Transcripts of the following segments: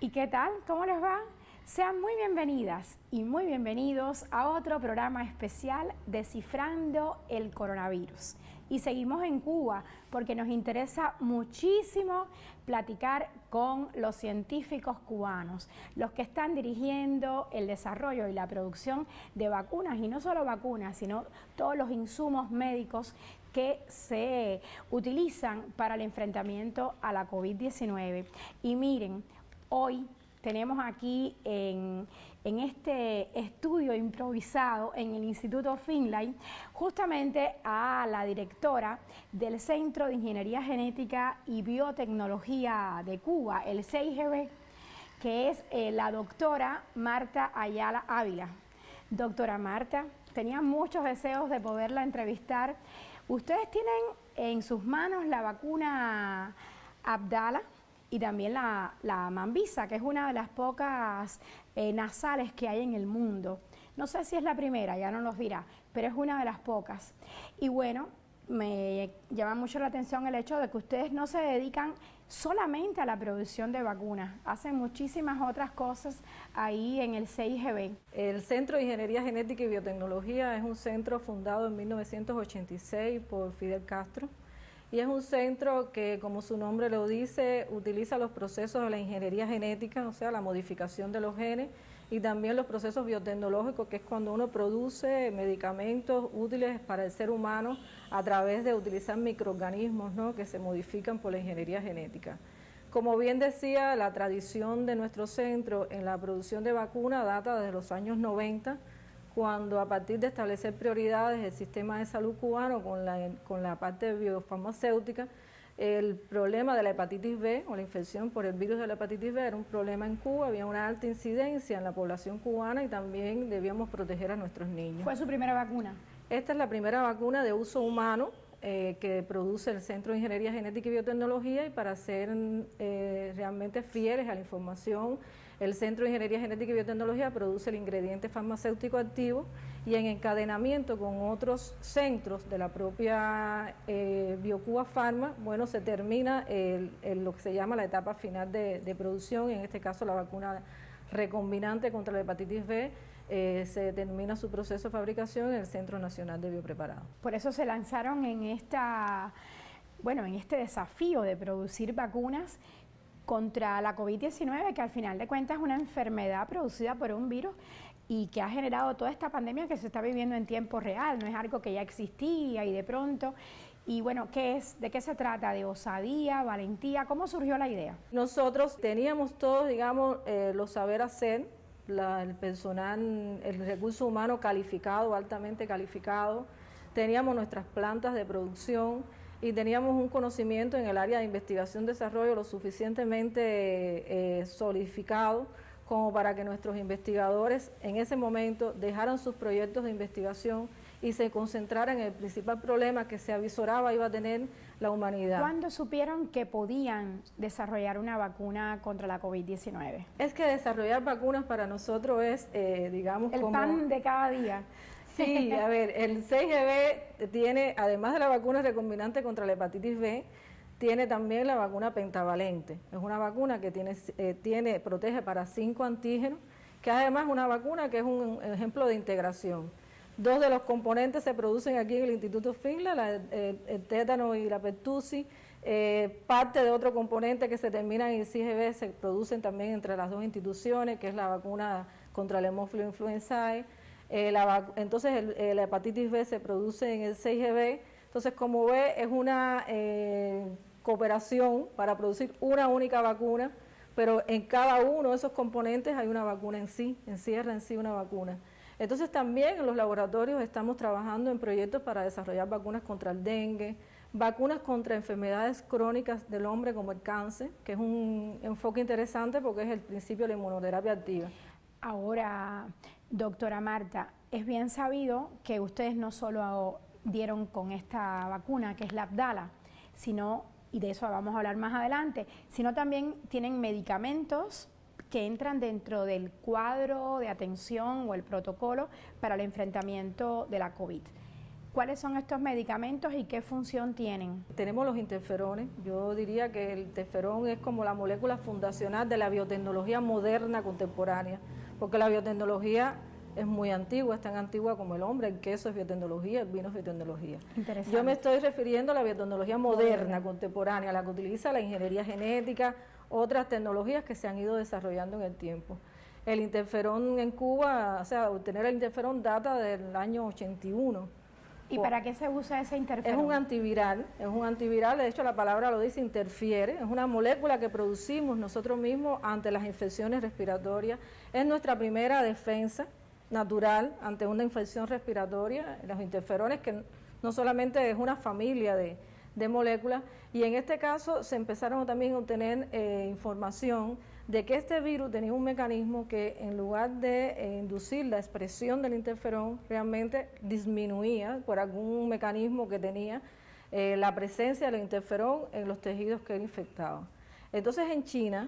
¿Y qué tal? ¿Cómo les va? Sean muy bienvenidas y muy bienvenidos a otro programa especial Descifrando el Coronavirus. Y seguimos en Cuba porque nos interesa muchísimo platicar con los científicos cubanos, los que están dirigiendo el desarrollo y la producción de vacunas, y no solo vacunas, sino todos los insumos médicos que se utilizan para el enfrentamiento a la COVID-19. Y miren, hoy tenemos aquí en este estudio improvisado en el Instituto Finlay justamente a la directora del Centro de Ingeniería Genética y Biotecnología de Cuba, el CIGB, que es la doctora Marta Ayala Ávila. Doctora Marta, tenía muchos deseos de poderla entrevistar. Ustedes tienen en sus manos la vacuna Abdala y también la Mambisa, que es una de las pocas nasales que hay en el mundo. No sé si es la primera, ya no nos dirá, pero es una de las pocas. Y bueno, me llama mucho la atención el hecho de que ustedes no se dedican solamente a la producción de vacunas, hacen muchísimas otras cosas ahí en el CIGB. El Centro de Ingeniería Genética y Biotecnología es un centro fundado en 1986 por Fidel Castro. Y es un centro que, como su nombre lo dice, utiliza los procesos de la ingeniería genética, o sea, la modificación de los genes, y también los procesos biotecnológicos, que es cuando uno produce medicamentos útiles para el ser humano a través de utilizar microorganismos, ¿no?, que se modifican por la ingeniería genética. Como bien decía, la tradición de nuestro centro en la producción de vacunas data desde los años 90, cuando a partir de establecer prioridades del sistema de salud cubano con la parte biofarmacéutica, el problema de la hepatitis B o la infección por el virus de la hepatitis B era un problema en Cuba, había una alta incidencia en la población cubana y también debíamos proteger a nuestros niños. ¿Fue su primera vacuna? Esta es la primera vacuna de uso humano que produce el Centro de Ingeniería Genética y Biotecnología, y para ser realmente fieles a la información, el Centro de Ingeniería Genética y Biotecnología produce el ingrediente farmacéutico activo, y en encadenamiento con otros centros de la propia BioCuba Pharma, bueno, se termina lo que se llama la etapa final de producción, en este caso la vacuna recombinante contra la hepatitis B. Se termina su proceso de fabricación en el Centro Nacional de Biopreparados. Por eso se lanzaron en este desafío de producir vacunas contra la COVID-19, que al final de cuentas es una enfermedad producida por un virus y que ha generado toda esta pandemia que se está viviendo en tiempo real, no es algo que ya existía y de pronto. Y bueno, ¿qué es? ¿De qué se trata? ¿De osadía, valentía? ¿Cómo surgió la idea? Nosotros teníamos todos, digamos, los saber hacer, el personal, el recurso humano calificado, altamente calificado, teníamos nuestras plantas de producción y teníamos un conocimiento en el área de investigación y desarrollo lo suficientemente solidificado como para que nuestros investigadores en ese momento dejaran sus proyectos de investigación y se concentraran en el principal problema que se avisoraba iba a tener la humanidad. ¿Cuándo supieron que podían desarrollar una vacuna contra la COVID-19? Es que desarrollar vacunas para nosotros es, digamos, el como pan de cada día. Sí, a ver, el CIGB tiene, además de la vacuna recombinante contra la hepatitis B, tiene también la vacuna pentavalente. Es una vacuna que protege para 5 antígenos, que además es una vacuna que es un ejemplo de integración. 2 de los componentes se producen aquí en el Instituto Finlay, el tétano y la pertussis. Parte de otro componente que se termina en el CIGB se producen también entre las dos instituciones, que es la vacuna contra el hemófilo influenzae. Entonces la hepatitis B se produce en el CIGB. Entonces, como ve, es una cooperación para producir una única vacuna, pero en cada uno de esos componentes hay una vacuna en sí, encierra en sí una vacuna. Entonces también en los laboratorios estamos trabajando en proyectos para desarrollar vacunas contra el dengue, vacunas contra enfermedades crónicas del hombre como el cáncer, que es un enfoque interesante porque es el principio de la inmunoterapia activa. Ahora, doctora Marta, es bien sabido que ustedes no solo dieron con esta vacuna, que es la Abdala, sino, y de eso vamos a hablar más adelante, sino también tienen medicamentos que entran dentro del cuadro de atención o el protocolo para el enfrentamiento de la COVID. ¿Cuáles son estos medicamentos y qué función tienen? Tenemos los interferones. Yo diría que el interferón es como la molécula fundacional de la biotecnología moderna contemporánea, porque la biotecnología es muy antigua, es tan antigua como el hombre. El queso es biotecnología, el vino es biotecnología. Yo me estoy refiriendo a la biotecnología moderna, contemporánea, la que utiliza la ingeniería genética, otras tecnologías que se han ido desarrollando en el tiempo. El interferón en Cuba, o sea, obtener el interferón data del año 81. ¿Y para qué se usa ese interferón? Es un antiviral, de hecho la palabra lo dice, interfiere, es una molécula que producimos nosotros mismos ante las infecciones respiratorias, es nuestra primera defensa natural ante una infección respiratoria, los interferones, que no solamente es una familia de moléculas, y en este caso se empezaron también a obtener información de que este virus tenía un mecanismo que en lugar de inducir la expresión del interferón, realmente disminuía por algún mecanismo que tenía la presencia del interferón en los tejidos que él infectaba. Entonces en China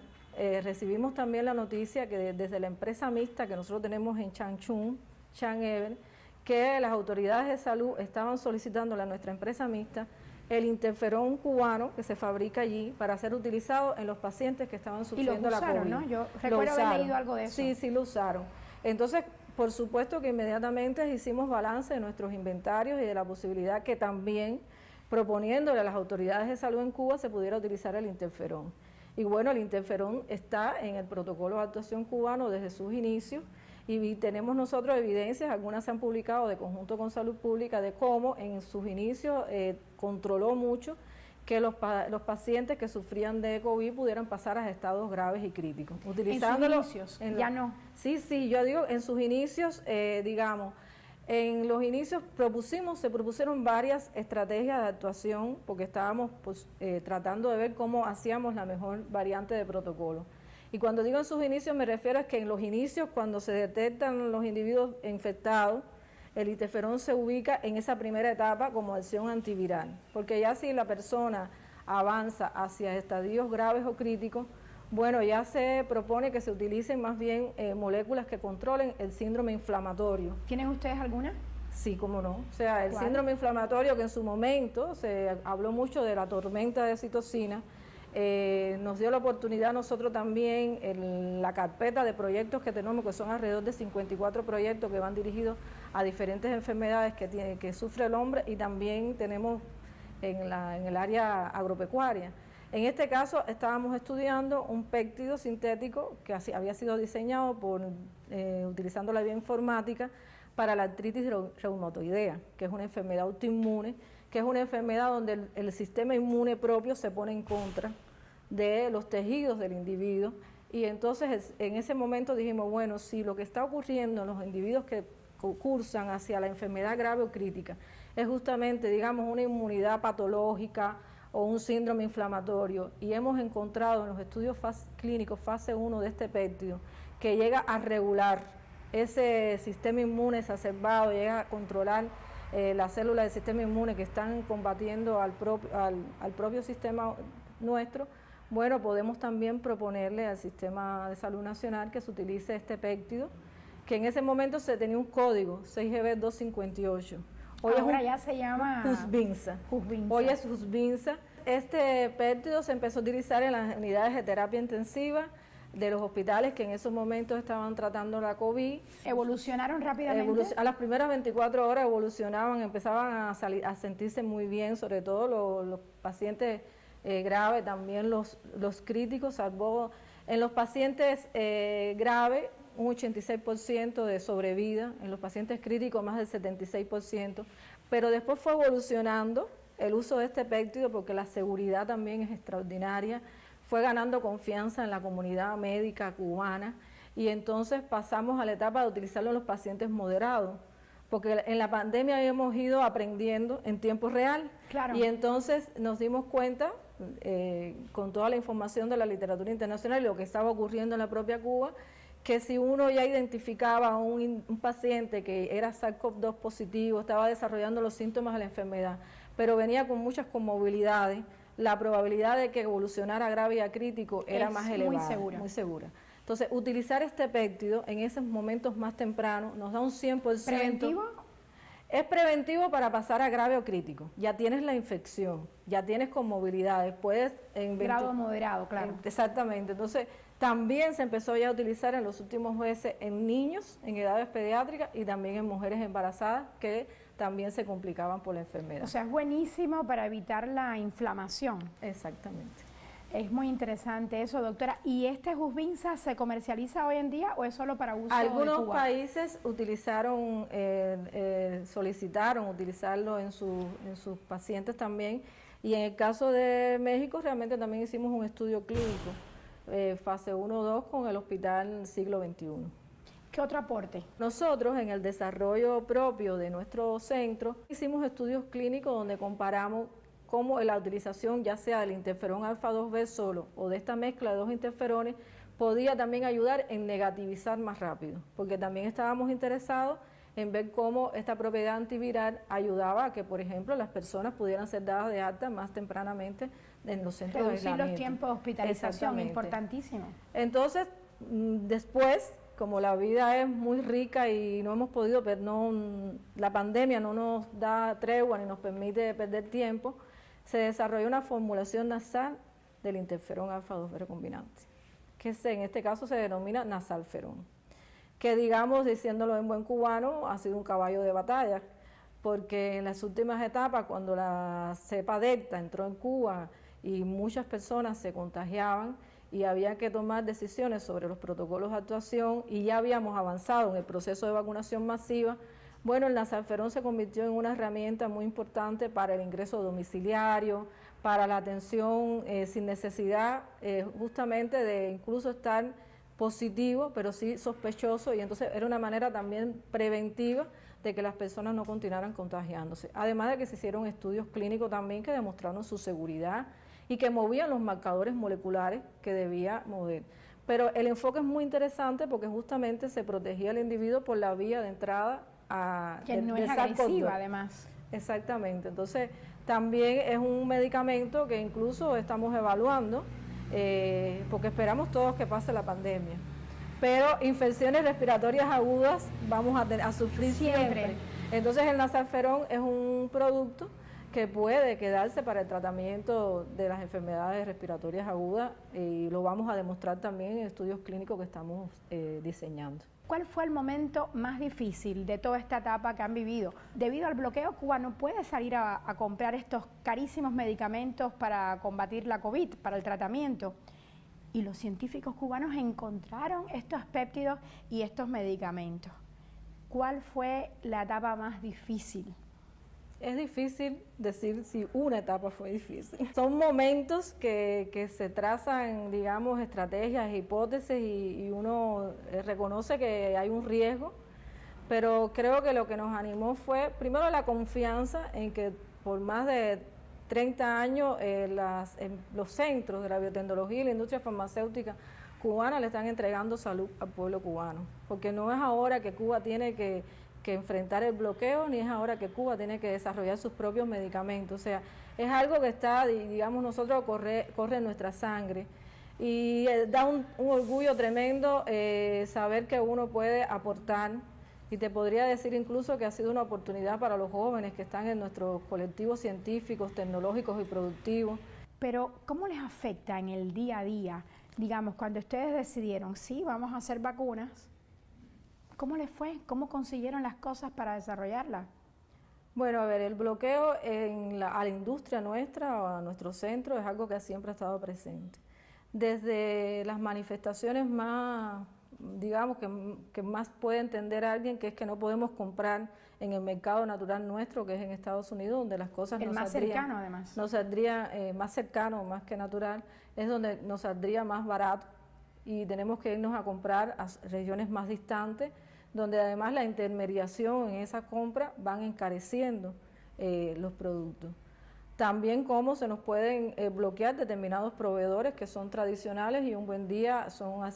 recibimos también la noticia que desde la empresa mixta que nosotros tenemos en Changchun, Chang'an, que las autoridades de salud estaban solicitándole a nuestra empresa mixta el interferón cubano que se fabrica allí para ser utilizado en los pacientes que estaban sufriendo la COVID. ¿No? Yo recuerdo haber leído algo de eso. Sí, sí lo usaron. Entonces, por supuesto que inmediatamente hicimos balance de nuestros inventarios y de la posibilidad que también, proponiéndole a las autoridades de salud en Cuba, se pudiera utilizar el interferón. Y bueno, el interferón está en el protocolo de actuación cubano desde sus inicios, y tenemos nosotros evidencias, algunas se han publicado de conjunto con Salud Pública, de cómo en sus inicios controló mucho que los pacientes que sufrían de COVID pudieran pasar a estados graves y críticos. Utilizándolo, ¿en sus inicios? Ya no. Sí, yo digo en sus inicios, digamos, en los inicios se propusieron varias estrategias de actuación, porque estábamos tratando de ver cómo hacíamos la mejor variante de protocolo. Y cuando digo en sus inicios me refiero a que en los inicios, cuando se detectan los individuos infectados, el interferón se ubica en esa primera etapa como acción antiviral, porque ya si la persona avanza hacia estadios graves o críticos, bueno, ya se propone que se utilicen más bien moléculas que controlen el síndrome inflamatorio. ¿Tienen ustedes alguna? Sí, cómo no. O sea, el ¿Cuál? síndrome inflamatorio, que en su momento se habló mucho de la tormenta de citocina, nos dio la oportunidad nosotros también en la carpeta de proyectos que tenemos, que son alrededor de 54 proyectos que van dirigidos a diferentes enfermedades que sufre el hombre, y también tenemos en el área agropecuaria. En este caso estábamos estudiando un péptido sintético que había sido diseñado utilizando la bioinformática para la artritis reumatoidea, que es una enfermedad autoinmune, que es una enfermedad donde el sistema inmune propio se pone en contra de los tejidos del individuo, y entonces en ese momento dijimos, bueno, si lo que está ocurriendo en los individuos que cursan hacia la enfermedad grave o crítica es justamente, digamos, una inmunidad patológica o un síndrome inflamatorio, y hemos encontrado en los estudios clínicos fase 1 de este péptido que llega a regular ese sistema inmune exacerbado, llega a controlar las células del sistema inmune que están combatiendo al propio sistema nuestro, bueno, podemos también proponerle al Sistema de Salud Nacional que se utilice este péptido, que en ese momento se tenía un código, 6GB 258. Ahora ya se llama Husvinza. Hoy es Husvinza. Este péptido se empezó a utilizar en las unidades de terapia intensiva de los hospitales que en esos momentos estaban tratando la COVID. ¿Evolucionaron rápidamente? A las primeras 24 horas evolucionaban, empezaban a sentirse muy bien, sobre todo los pacientes graves, también los críticos, salvo en los pacientes graves un 86% de sobrevida, en los pacientes críticos más del 76%, pero después fue evolucionando el uso de este péptido porque la seguridad también es extraordinaria, fue ganando confianza en la comunidad médica cubana, y entonces pasamos a la etapa de utilizarlo en los pacientes moderados, porque en la pandemia habíamos ido aprendiendo en tiempo real, claro. Y entonces nos dimos cuenta, con toda la información de la literatura internacional y lo que estaba ocurriendo en la propia Cuba, que si uno ya identificaba a un paciente que era SARS-CoV-2 positivo, estaba desarrollando los síntomas de la enfermedad, pero venía con muchas comorbilidades, la probabilidad de que evolucionara grave y a crítico era más elevada. Muy segura. Entonces, utilizar este péptido en esos momentos más tempranos nos da un 100%. ¿Preventivo? Es preventivo para pasar a grave o crítico. Ya tienes la infección, ya tienes comorbilidades, puedes... Grado moderado, claro. Exactamente. Entonces, también se empezó ya a utilizar en los últimos meses en niños, en edades pediátricas y también en mujeres embarazadas que también se complicaban por la enfermedad. O sea, es buenísimo para evitar la inflamación. Exactamente. Es muy interesante eso, doctora. ¿Y este Jusvinza se comercializa hoy en día o es solo para uso de Cuba? Algunos países utilizaron, solicitaron utilizarlo en sus pacientes también, y en el caso de México realmente también hicimos un estudio clínico, fase 1-2 con el Hospital Siglo XXI. ¿Qué otro aporte? Nosotros en el desarrollo propio de nuestro centro hicimos estudios clínicos donde comparamos cómo la utilización ya sea del interferón alfa 2B solo o de esta mezcla de dos interferones podía también ayudar en negativizar más rápido, porque también estábamos interesados en ver cómo esta propiedad antiviral ayudaba a que, por ejemplo, las personas pudieran ser dadas de alta más tempranamente en los centros de aislamiento. Reducir los tiempos de hospitalización, importantísimo. Entonces, después, como la vida es muy rica y no hemos podido, pero la pandemia no nos da tregua ni nos permite perder tiempo, se desarrolló una formulación nasal del interferón alfa-2 recombinante, que en este caso se denomina nasalferón, que digamos, diciéndolo en buen cubano, ha sido un caballo de batalla, porque en las últimas etapas, cuando la cepa delta entró en Cuba y muchas personas se contagiaban y había que tomar decisiones sobre los protocolos de actuación y ya habíamos avanzado en el proceso de vacunación masiva, bueno, el nasalferón se convirtió en una herramienta muy importante para el ingreso domiciliario, para la atención sin necesidad justamente de incluso estar positivo, pero sí sospechoso, y entonces era una manera también preventiva de que las personas no continuaran contagiándose. Además de que se hicieron estudios clínicos también que demostraron su seguridad y que movían los marcadores moleculares que debía mover. Pero el enfoque es muy interesante porque justamente se protegía al individuo por la vía de entrada que no es agresiva, además. Exactamente. Entonces, también es un medicamento que incluso estamos evaluando, porque esperamos todos que pase la pandemia. Pero infecciones respiratorias agudas vamos a sufrir siempre. Entonces, el nasalferón es un producto que puede quedarse para el tratamiento de las enfermedades respiratorias agudas y lo vamos a demostrar también en estudios clínicos que estamos diseñando. ¿Cuál fue el momento más difícil de toda esta etapa que han vivido? Debido al bloqueo, Cuba no puede salir a comprar estos carísimos medicamentos para combatir la COVID, para el tratamiento. Y los científicos cubanos encontraron estos péptidos y estos medicamentos. ¿Cuál fue la etapa más difícil? Es difícil decir si una etapa fue difícil. Son momentos que se trazan, digamos, estrategias, hipótesis y uno reconoce que hay un riesgo, pero creo que lo que nos animó fue, primero, la confianza en que por más de 30 años los centros de la biotecnología y la industria farmacéutica cubana le están entregando salud al pueblo cubano, porque no es ahora que Cuba tiene que enfrentar el bloqueo, ni es ahora que Cuba tiene que desarrollar sus propios medicamentos. O sea, es algo que está, digamos, nosotros corre en nuestra sangre. Y da un orgullo tremendo saber que uno puede aportar, y te podría decir incluso que ha sido una oportunidad para los jóvenes que están en nuestros colectivos científicos, tecnológicos y productivos. Pero, ¿cómo les afecta en el día a día? Digamos, cuando ustedes decidieron, sí, vamos a hacer vacunas, ¿cómo les fue? ¿Cómo consiguieron las cosas para desarrollarlas? Bueno, a ver, el bloqueo a la industria nuestra o a nuestro centro es algo que siempre ha estado presente. Desde las manifestaciones más, digamos, que más puede entender alguien, que es que no podemos comprar en el mercado natural nuestro, que es en Estados Unidos, donde las cosas el más cercano, además. Nos saldría más cercano, más que natural, es donde nos saldría más barato y tenemos que irnos a comprar a regiones más distantes, donde además la intermediación en esa compra van encareciendo los productos. También cómo se nos pueden bloquear determinados proveedores que son tradicionales y un buen día son,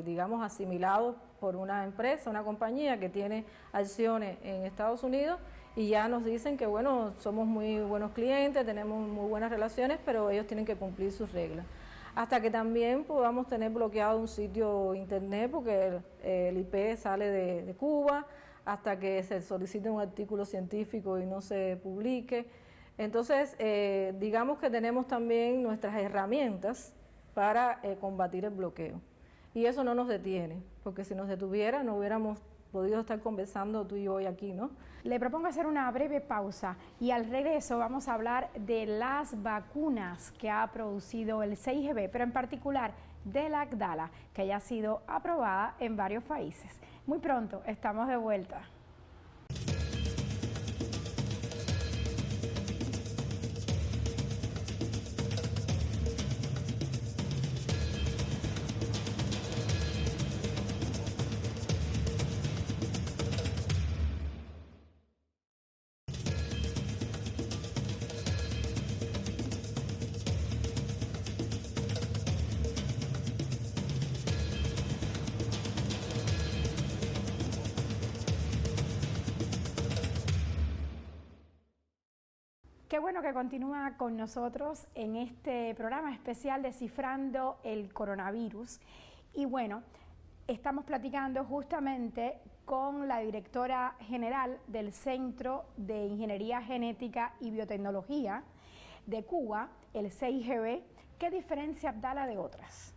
digamos, asimilados por una empresa, una compañía que tiene acciones en Estados Unidos y ya nos dicen que, bueno, somos muy buenos clientes, tenemos muy buenas relaciones, pero ellos tienen que cumplir sus reglas. Hasta que también podamos tener bloqueado un sitio internet porque el IP sale de Cuba, hasta que se solicite un artículo científico y no se publique. Entonces, digamos que tenemos también nuestras herramientas para combatir el bloqueo. Y eso no nos detiene, porque si nos detuviera no hubiéramos podido estar conversando tú y yo hoy aquí, ¿no? Le propongo hacer una breve pausa y al regreso vamos a hablar de las vacunas que ha producido el 6GB, pero en particular de la Abdala, que ya ha sido aprobada en varios países. Muy pronto estamos de vuelta. Qué bueno que continúa con nosotros en este programa especial Descifrando el Coronavirus. Y bueno, estamos platicando justamente con la directora general del Centro de Ingeniería Genética y Biotecnología de Cuba, el 6GB. ¿Qué diferencia Abdala de otras?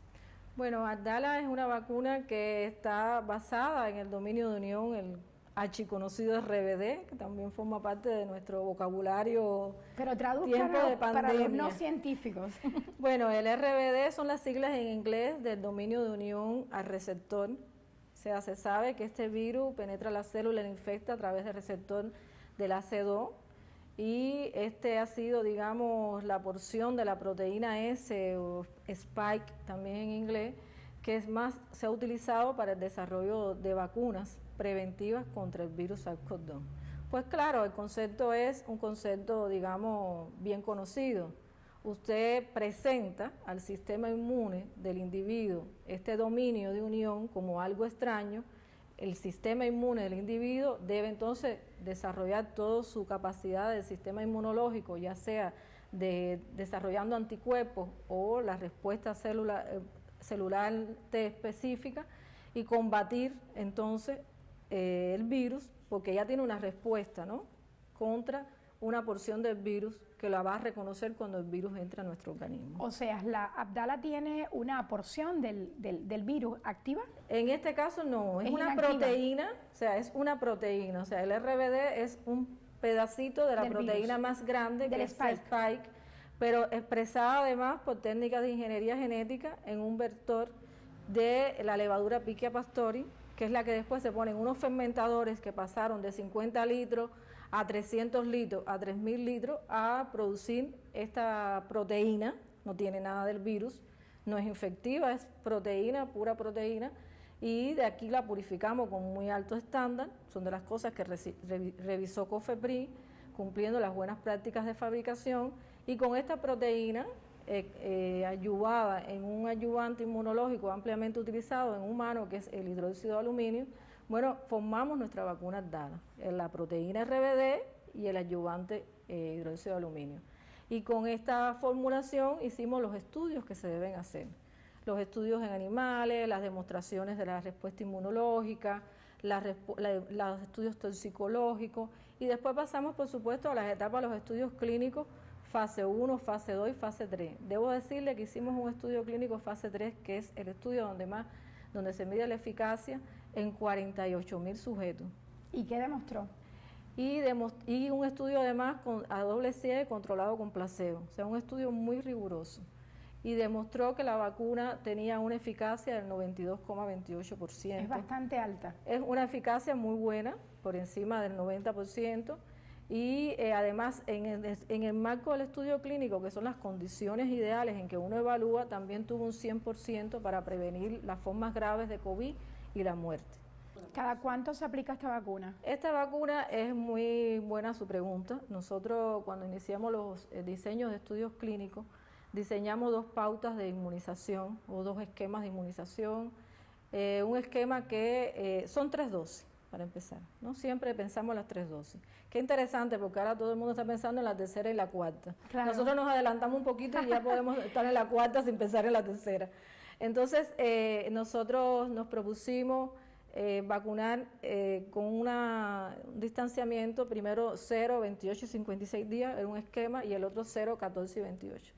Bueno, Abdala es una vacuna que está basada en el dominio de unión, el archiconocido RBD, que también forma parte de nuestro vocabulario. Pero tiempo de pandemia. Para los no científicos. Bueno, el RBD son las siglas en inglés del dominio de unión al receptor. O sea, se sabe que este virus penetra la célula y la infecta a través del receptor del AC2 y este ha sido, digamos, la porción de la proteína S o Spike también en inglés, que es más se ha utilizado para el desarrollo de vacunas preventivas contra el virus SARS-CoV-2. Pues claro, el concepto es un concepto, digamos, bien conocido. Usted presenta al sistema inmune del individuo este dominio de unión como algo extraño, el sistema inmune del individuo debe entonces desarrollar toda su capacidad del sistema inmunológico, ya sea desarrollando anticuerpos o la respuesta celular T específica, y combatir entonces el virus, porque ya tiene una respuesta, ¿no?, contra una porción del virus que la va a reconocer cuando el virus entra a nuestro organismo. O sea, ¿la Abdala tiene una porción del virus activa? En este caso no, es una inactiva. proteína, o sea, es una proteína, o sea, el RBD es un pedacito de la proteína más grande que es el Spike, pero expresada además por técnicas de ingeniería genética en un vector de la levadura Pichia pastori, que es la que después se ponen unos fermentadores que pasaron de 50 litros a 300 litros, a 3000 litros, a producir esta proteína. No tiene nada del virus, no es infectiva, es proteína, pura proteína, y de aquí la purificamos con muy alto estándar. Son de las cosas que revisó COFEPRIS, cumpliendo las buenas prácticas de fabricación, y con esta proteína ayudada en un ayudante inmunológico ampliamente utilizado en humanos, que es el hidróxido de aluminio, bueno, formamos nuestra vacuna Abdala, la proteína RBD y el ayudante hidróxido de aluminio. Y con esta formulación hicimos los estudios que se deben hacer, los estudios en animales, las demostraciones de la respuesta inmunológica, los estudios toxicológicos, y después pasamos, por supuesto, a las etapas de los estudios clínicos, fase 1, fase 2 y fase 3. Debo decirle que hicimos un estudio clínico fase 3, que es el estudio donde se mide la eficacia en 48.000 sujetos. ¿Y qué demostró? Y un estudio además a doble ciega controlado con placebo, o sea, un estudio muy riguroso. Y demostró que la vacuna tenía una eficacia del 92,28%. Es bastante alta. Es una eficacia muy buena, por encima del 90%. Y además en el marco del estudio clínico, que son las condiciones ideales en que uno evalúa, también tuvo un 100% para prevenir las formas graves de COVID y la muerte. ¿Cada cuánto se aplica esta vacuna? Esta vacuna es muy buena su pregunta. Nosotros cuando iniciamos los diseños de estudios clínicos, diseñamos 2 pautas de inmunización o 2 esquemas de inmunización. Un esquema que son 3 dosis. Para empezar, ¿no? Siempre pensamos en las 3 dosis. Qué interesante, porque ahora todo el mundo está pensando en la tercera y la cuarta. Claro. Nosotros nos adelantamos un poquito y ya podemos estar en la cuarta sin pensar en la tercera. Entonces, nosotros nos propusimos vacunar con un distanciamiento, primero 0, 28 y 56 días en un esquema y el otro 0, 14 y 28.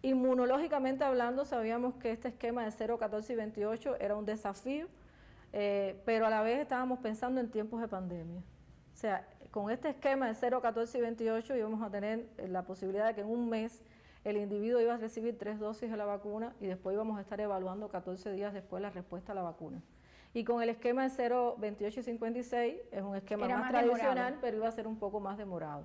Inmunológicamente hablando, sabíamos que este esquema de 0, 14 y 28 era un desafío, pero a la vez estábamos pensando en tiempos de pandemia. O sea, con este esquema de 0, 14 y 28 íbamos a tener la posibilidad de que en un mes el individuo iba a recibir 3 dosis de la vacuna y después íbamos a estar evaluando 14 días después la respuesta a la vacuna. Y con el esquema de 0, 28 y 56 es un esquema más tradicional, demorado, pero iba a ser un poco más demorado.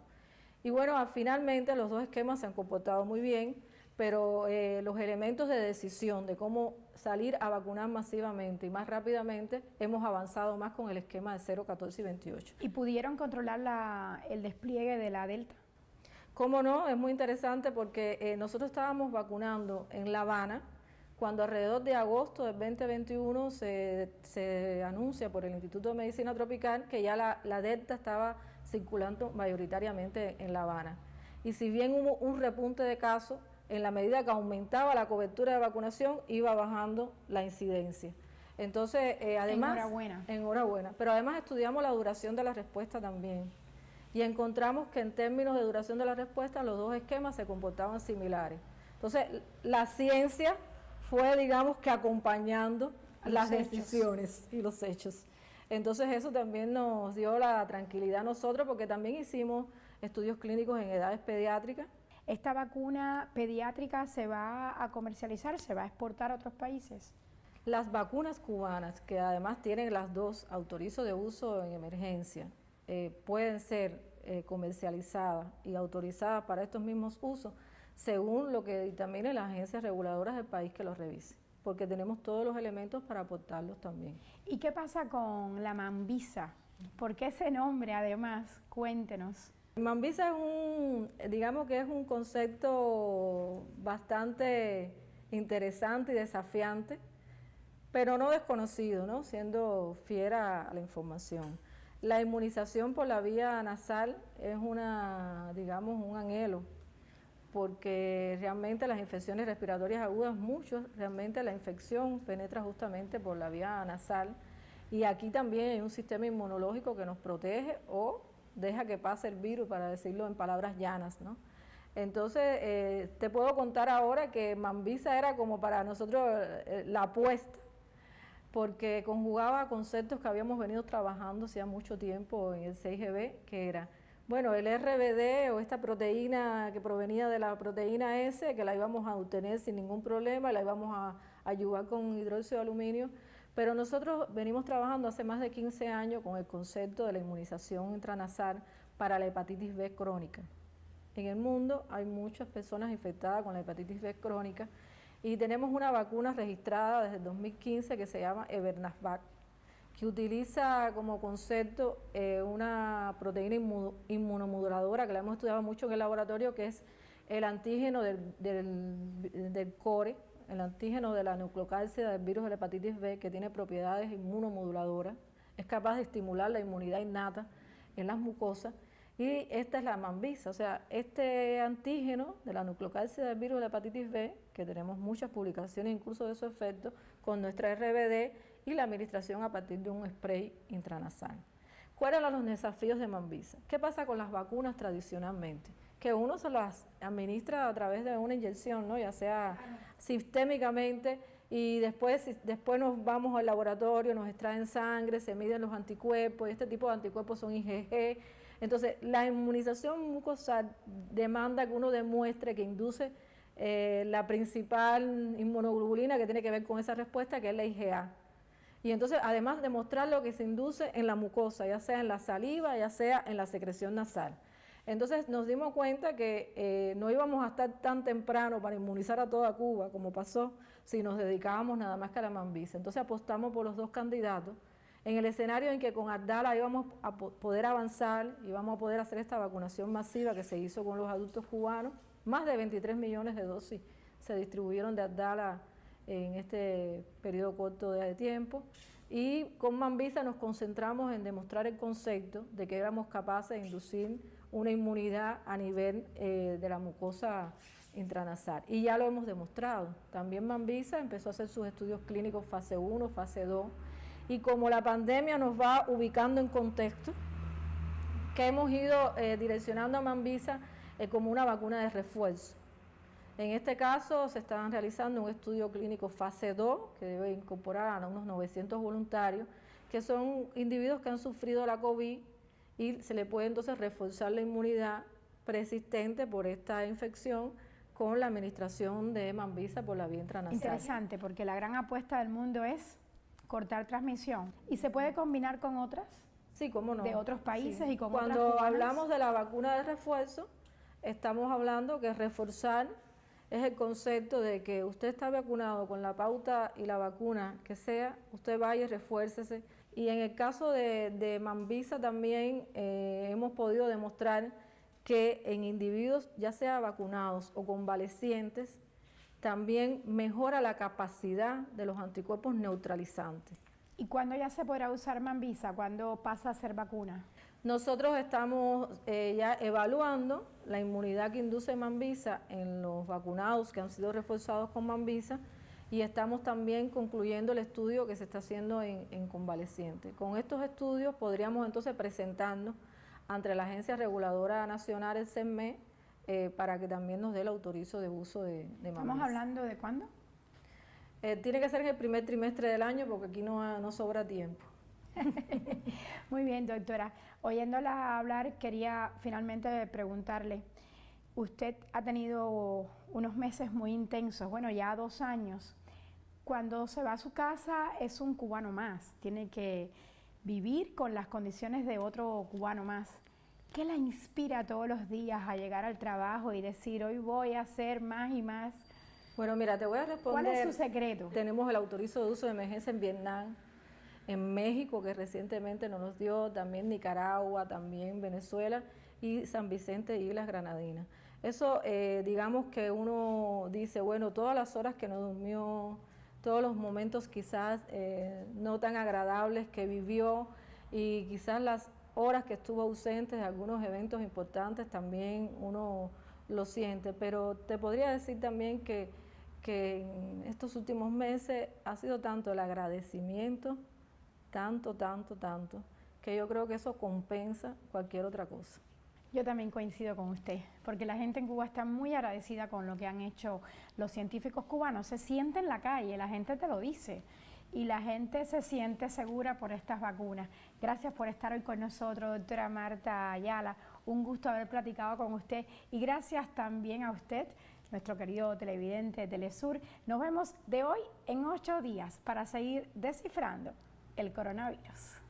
Y bueno, finalmente los dos esquemas se han comportado muy bien, pero los elementos de decisión de cómo salir a vacunar masivamente y más rápidamente, hemos avanzado más con el esquema de 0, 14 y 28. ¿Y pudieron controlar el despliegue de la Delta? Cómo no, es muy interesante porque nosotros estábamos vacunando en La Habana, cuando alrededor de agosto del 2021 se anuncia por el Instituto de Medicina Tropical que ya la Delta estaba circulando mayoritariamente en La Habana. Y si bien hubo un repunte de casos, en la medida que aumentaba la cobertura de vacunación, iba bajando la incidencia. Entonces, además... Enhorabuena. Pero además estudiamos la duración de la respuesta también. Y encontramos que en términos de duración de la respuesta, los dos esquemas se comportaban similares. Entonces, la ciencia fue, digamos, que acompañando las decisiones y los hechos. Entonces, eso también nos dio la tranquilidad a nosotros, porque también hicimos estudios clínicos en edades pediátricas. ¿Esta vacuna pediátrica se va a comercializar, se va a exportar a otros países? Las vacunas cubanas, que además tienen las dos autorizo de uso en emergencia, pueden ser comercializadas y autorizadas para estos mismos usos, según lo que dictaminen las agencias reguladoras del país que los revisen, porque tenemos todos los elementos para aportarlos también. ¿Y qué pasa con la Mambisa? ¿Por qué ese nombre además? Cuéntenos. Mambisa digamos que es un concepto bastante interesante y desafiante, pero no desconocido, ¿no? Siendo fiera a la información. La inmunización por la vía nasal es digamos, un anhelo, porque realmente las infecciones respiratorias agudas, realmente la infección penetra justamente por la vía nasal, y aquí también hay un sistema inmunológico que nos protege o deja que pase el virus, para decirlo en palabras llanas, ¿no? Entonces, te puedo contar ahora que Mambisa era como para nosotros la apuesta, porque conjugaba conceptos que habíamos venido trabajando hacía mucho tiempo en el 6GB, que era, bueno, el RBD o esta proteína que provenía de la proteína S, que la íbamos a obtener sin ningún problema, la íbamos a ayudar con hidróxido de aluminio, pero nosotros venimos trabajando hace más de 15 años con el concepto de la inmunización intranasal para la hepatitis B crónica. En el mundo hay muchas personas infectadas con la hepatitis B crónica y tenemos una vacuna registrada desde el 2015 que se llama Ebernasvac, que utiliza como concepto una proteína inmunomoduladora que la hemos estudiado mucho en el laboratorio, que es el antígeno del core, el antígeno de la nucleocálcida del virus de la hepatitis B, que tiene propiedades inmunomoduladoras, es capaz de estimular la inmunidad innata en las mucosas, y esta es la Mambisa, o sea, este antígeno de la nucleocálcida del virus de la hepatitis B, que tenemos muchas publicaciones incluso de su efecto, con nuestra RBD y la administración a partir de un spray intranasal. ¿Cuáles eran los desafíos de Mambisa? ¿Qué pasa con las vacunas tradicionalmente? Que uno se las administra a través de una inyección, ¿no? Ya sea sistémicamente, y después nos vamos al laboratorio, nos extraen sangre, se miden los anticuerpos, y este tipo de anticuerpos son IgG. Entonces, la inmunización mucosal demanda que uno demuestre que induce la principal inmunoglobulina que tiene que ver con esa respuesta, que es la IgA. Y entonces, además, demostrar lo que se induce en la mucosa, ya sea en la saliva, ya sea en la secreción nasal. Entonces nos dimos cuenta que no íbamos a estar tan temprano para inmunizar a toda Cuba como pasó si nos dedicábamos nada más que a la Mambisa. Entonces apostamos por los dos candidatos en el escenario en que con Abdala íbamos a poder avanzar, íbamos a poder hacer esta vacunación masiva que se hizo con los adultos cubanos. Más de 23 millones de dosis se distribuyeron de Abdala en este periodo corto de tiempo. Y con Mambisa nos concentramos en demostrar el concepto de que éramos capaces de inducir una inmunidad a nivel de la mucosa intranasal. Y ya lo hemos demostrado. También Mambisa empezó a hacer sus estudios clínicos fase 1, fase 2, y como la pandemia nos va ubicando en contexto, que hemos ido direccionando a Mambisa como una vacuna de refuerzo. En este caso se está realizando un estudio clínico fase 2 que debe incorporar a unos 900 voluntarios, que son individuos que han sufrido la COVID y se le puede entonces reforzar la inmunidad persistente por esta infección con la administración de Mambisa por la vía intranasal. Interesante, porque la gran apuesta del mundo es cortar transmisión. ¿Y se puede combinar con otras? Sí, cómo no. De otros países, sí. Y con otras Cuando cubanas. Hablamos de la vacuna de refuerzo, estamos hablando que reforzar es el concepto de que usted está vacunado con la pauta y la vacuna que sea, usted vaya y refuércese. Y en el caso de Mambisa también hemos podido demostrar que en individuos ya sea vacunados o convalecientes, también mejora la capacidad de los anticuerpos neutralizantes. ¿Y cuándo ya se podrá usar Mambisa? ¿Cuándo pasa a ser vacuna? Nosotros estamos ya evaluando la inmunidad que induce Mambisa en los vacunados que han sido reforzados con Mambisa y estamos también concluyendo el estudio que se está haciendo en convalecientes. Con estos estudios podríamos entonces presentarnos ante la Agencia Reguladora Nacional, el CENME, para que también nos dé el autorizo de uso de Mambisa. ¿Estamos hablando de cuándo? Tiene que ser en el primer trimestre del año porque aquí no sobra tiempo. Muy bien, doctora. Oyéndola hablar, quería finalmente preguntarle, usted ha tenido unos meses muy intensos, bueno, ya 2 años. Cuando se va a su casa es un cubano más, tiene que vivir con las condiciones de otro cubano más. ¿Qué la inspira todos los días a llegar al trabajo y decir, hoy voy a hacer más y más? Bueno, mira, te voy a responder. ¿Cuál es su secreto? Tenemos el autorizo de uso de emergencia en Vietnam, en México, que recientemente nos dio, también Nicaragua, también Venezuela y San Vicente y Islas Granadinas. Eso, digamos que uno dice, bueno, todas las horas que no durmió, todos los momentos quizás no tan agradables que vivió y quizás las horas que estuvo ausente de algunos eventos importantes también uno lo siente, pero te podría decir también que en estos últimos meses ha sido tanto el agradecimiento, tanto, que yo creo que eso compensa cualquier otra cosa. Yo también coincido con usted, porque la gente en Cuba está muy agradecida con lo que han hecho los científicos cubanos. Se siente en la calle, la gente te lo dice, y la gente se siente segura por estas vacunas. Gracias por estar hoy con nosotros, doctora Marta Ayala. Un gusto haber platicado con usted, y gracias también a usted, nuestro querido televidente de Telesur. Nos vemos de hoy en 8 días para seguir descifrando el coronavirus.